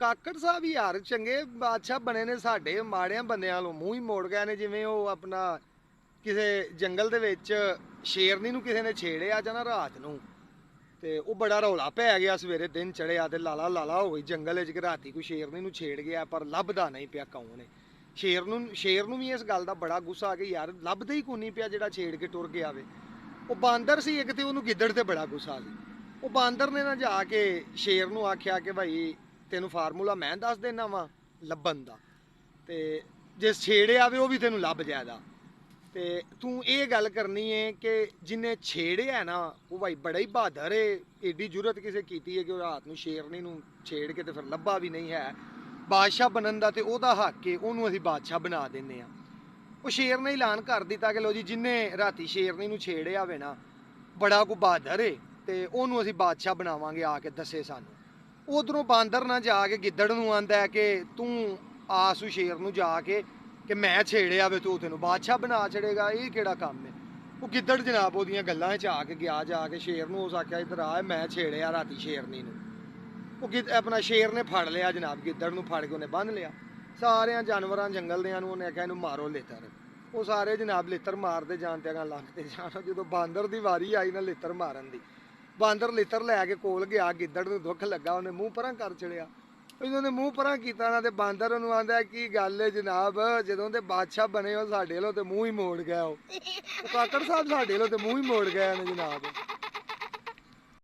ਕਾਕੜ ਸਾਹਿਬ ਯਾਰ ਚੰਗੇ ਬਾਦਸ਼ਾਹ ਬਣੇ ਨੇ, ਸਾਡੇ ਮਾੜਿਆਂ ਬੰਦਿਆਂ ਨੂੰ ਮੂੰਹ ਹੀ ਮੋੜ ਗਏ ਨੇ। ਜਿਵੇਂ ਉਹ ਆਪਣਾ ਕਿਸੇ ਜੰਗਲ ਦੇ ਵਿੱਚ ਸ਼ੇਰਨੀ ਨੂੰ ਕਿਸੇ ਨੇ ਛੇੜਿਆ ਜਾਂ ਨਾ ਰਾਤ ਨੂੰ, ਤੇ ਉਹ ਬੜਾ ਰੌਲਾ ਪੈ ਗਿਆ। ਸਵੇਰੇ ਦਿਨ ਚੜਿਆ ਤੇ ਲਾਲਾ ਲਾਲਾ ਹੋ ਗਈ ਜੰਗਲ ਵਿੱਚ ਕਿ ਰਾਤੀ ਕੋਈ ਸ਼ੇਰਨੀ ਨੂੰ ਛੇੜ ਗਿਆ, ਪਰ ਲੱਭਦਾ ਨਹੀਂ ਪਿਆ ਕੌਣ ਹੈ। ਸ਼ੇਰ ਨੂੰ ਵੀ ਇਸ ਗੱਲ ਦਾ ਬੜਾ ਗੁੱਸਾ ਆ ਗਿਆ, ਯਾਰ ਲੱਭਦਾ ਹੀ ਕੋਈ ਨਹੀਂ ਪਿਆ ਜਿਹੜਾ ਛੇੜ ਕੇ ਟੁਰ ਗਿਆ ਵੇ। ਉਹ ਬਾਂਦਰ ਸੀ ਇੱਕ, ਤੇ ਉਹਨੂੰ ਗਿੱਦੜ ਤੇ ਬੜਾ ਗੁੱਸਾ ਸੀ। ਉਹ ਬਾਂਦਰ ਨੇ ਨਾ ਜਾ ਕੇ ਸ਼ੇਰ ਨੂੰ ਆਖਿਆ ਕਿ ਭਾਈ ਤੈਨੂੰ ਫਾਰਮੂਲਾ ਮੈਂ ਦੱਸ ਦੇਣਾ ਵਾ ਲੱਭਣ ਦਾ, ਤੇ ਜੇ ਛੇੜਿਆ ਵੇ ਉਹ ਵੀ ਤੈਨੂੰ ਲੱਭ ਜਾਏਗਾ। ਤੇ ਤੂੰ ਇਹ ਗੱਲ ਕਰਨੀ ਹੈ ਕਿ ਜਿਨੇ ਛੇੜਿਆ ਨਾ ਉਹ ਭਾਈ ਬੜਾ ਹੀ ਬਹਾਦਰ ਏ। ਏਡੀ ਜੁਰਤ ਕਿਸੇ ਕੀਤੀ ਹੈ ਕਿ ਉਹ ਰਾਤ ਨੂੰ ਸ਼ੇਰਨੀ ਨੂੰ ਛੇੜ ਕੇ ਤੇ ਫਿਰ ਲੱਭਾ ਵੀ ਨਹੀਂ ਹੈ। ਬਾਦਸ਼ਾਹ ਬਣਨ ਦਾ ਤੇ ਉਹਦਾ ਹੱਕ ਏ, ਉਹਨੂੰ ਅਸੀਂ ਬਾਦਸ਼ਾਹ ਬਣਾ ਦਿੰਨੇ ਆ। ਉਹ ਸ਼ੇਰ ਨੇ ਐਲਾਨ ਕਰ ਦਿੱਤਾ ਕਿ ਲੋ ਜੀ ਜਿਨੇ ਰਾਤੀ ਸ਼ੇਰਨੀ ਨੂੰ ਛੇੜਿਆ ਵੇ ਨਾ ਬੜਾ ਕੋ ਬਹਾਦਰ ਏ, ਤੇ ਉਹਨੂੰ ਅਸੀਂ ਬਾਦਸ਼ਾਹ ਬਣਾਵਾਂਗੇ, ਆ ਕੇ ਦੱਸੇ ਸਾਨੂੰ। ਉਧਰੋਂ ਬਾਂਦਰ ਨਾ ਜਾ ਕੇ ਗਿੱਦੜ ਨੂੰ ਆਂਦਾ ਕਿ ਤੂੰ ਆਸੂ ਸ਼ੇਰ ਨੂੰ ਜਾ ਕੇ ਕਿ ਮੈਂ ਛੇੜਿਆ ਵੇ ਤੂੰ ਤੈਨੂੰ ਬਾਦਸ਼ਾਹ ਬਣਾ ਛੜੇਗਾ, ਇਹ ਕਿਹੜਾ ਕੰਮ ਹੈ। ਉਹ ਗਿੱਦੜ ਜਨਾਬ ਉਹਦੀਆਂ ਗੱਲਾਂ 'ਚ ਆ ਕੇ ਗਿਆ, ਜਾ ਕੇ ਸ਼ੇਰ ਨੂੰ ਉਸ ਆਖਿਆ ਇੱਧਰ ਆ, ਮੈਂ ਛੇੜਿਆ ਰਾਤੀ ਸ਼ੇਰਨੀ ਨੂੰ। ਉਹ ਆਪਣਾ ਸ਼ੇਰ ਨੇ ਫੜ ਲਿਆ ਜਨਾਬ, ਗਿੱਦੜ ਨੂੰ ਫੜ ਕੇ ਉਹਨੇ ਬੰਨ ਲਿਆ। ਸਾਰਿਆਂ ਜਾਨਵਰਾਂ ਜੰਗਲ ਦਿਆਂ ਨੂੰ ਉਹਨੇ ਆਖਿਆ ਇਹਨੂੰ ਮਾਰੋ ਲਿੱਤਰ। ਉਹ ਸਾਰੇ ਜਨਾਬ ਲਿੱਤਰ ਮਾਰਦੇ ਜਾਣ ਤੇ ਅਗਾਂ ਲੰਘਦੇ ਜਾਣ। ਜਦੋਂ ਬਾਂਦਰ ਦੀ ਵਾਰੀ ਆਈ ਨਾ ਲਿੱਤਰ ਮਾਰਨ ਦੀ, ਬਾਂਦਰ ਲਿੱਤਰ ਲੈ ਕੇ ਕੋਲ ਗਿਆ, ਗਿੱਦੜ ਨੂੰ ਦੁੱਖ ਲੱਗਾ, ਉਹਨੇ ਮੂੰਹ ਪਰਾਂ ਕਰ ਚੜਿਆ। ਇਹਨਾਂ ਨੇ ਮੂੰਹ ਪਰਾਂ ਕੀਤਾ ਨਾ, ਤੇ ਬਾਂਦਰ ਉਹਨੂੰ ਆਂਦਾ ਕੀ ਗੱਲ ਹੈ ਜਨਾਬ, ਜਦੋਂ ਤੇ ਬਾਦਸ਼ਾਹ ਬਣੇ ਹੋ ਸਾਡੇ ਵੱਲੋਂ ਤੇ ਮੂੰਹ ਹੀ ਮੋੜ ਗਿਆ। ਉਹ ਕਾਕੜ ਸਾਹਿਬ ਸਾਡੇ ਵੱਲੋਂ ਤੇ ਮੂੰਹ ਹੀ ਮੋੜ ਗਏ ਨੇ ਜਨਾਬ।